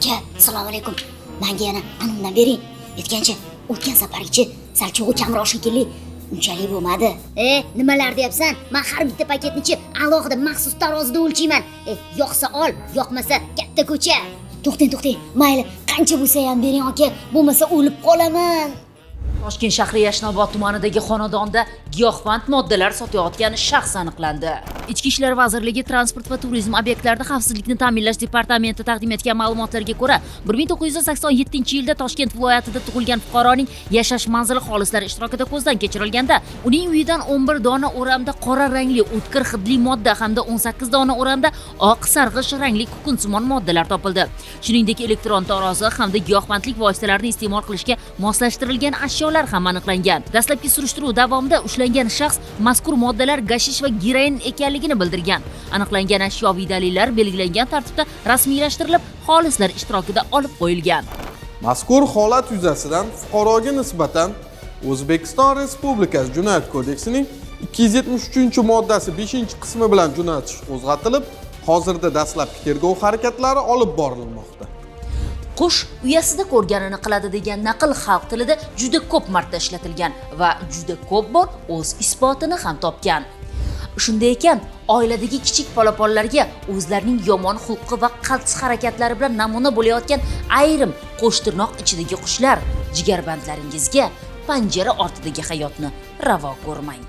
Aka, assalomu alaykum. Menga yana animdan bering. Aytgancha, o'tgan safargichi sal cho'g'i kamroq shekilli. Unchalik bo'lmadi. Nimalar deyapsan? Men har bitta paketnichi alohida maxsus tarozida o'lchayman. Yoqsa ol, yoqmasa katta ko'cha. To'xting. Mayli, qancha bo'lsa ham bering aka, bo'lmasa o'lib qolaman. Toshkent shahri Yashnobod tumanidagi xonadonda giyohvand moddalar sotayotgan shaxs aniqlandi. Ichki ishlar vazirligi transport va turizm obyektlarida xavfsizlikni ta'minlash departamenti taqdim etgan ma'lumotlarga ko'ra, 1987-yilda Toshkent viloyatida tug'ilgan fuqaroning yashash manzili xolislari ishtirokida ko'zdan kechirilganda, uning uyidan 11 dona o'ramda qora rangli o'tkir hidli modda hamda 18 dona o'ramda oq sarg'ish rangli kukunsimon moddalar topildi. Shuningdek, elektron tarozi hamda giyohvandlik vositalarini iste'mol qilishga moslashtirilgan ashyolar ham aniqlangan. Dastlabki surishtiruv davomida ushlangan shaxs mazkur moddalar gashish va geroin ekanligini bildirgan. Aniqlangan ashyoviy dalillar belgilangan tartibda rasmiylashtirilib, xolislar ishtirokida olib qo'yilgan. Mazkur holat yuzasidan fuqaroga nisbatan O'zbekiston Respublikasi Jinoyat kodeksining 273-moddasi 5-qismi bilan jinoyat ishi qo'zg'atilib, hozirda dastlabki tergov harakatlari olib borilmoqda. Qush uyasida ko'rganini qiladi degan naql xalq tilida juda ko'p marta ishlatilgan va juda ko'p bor o'z isbotini ham topgan. Shunday ekan, oiladagi kichik polaponlarga o'zlarining yomon xulqi va qaltis harakatlari bilan namuna bo'layotgan ayrim qo'shtirnoq ichidagi qushlar, jigarbandlaringizga panjara ortidagi hayotni ravo ko'rmang.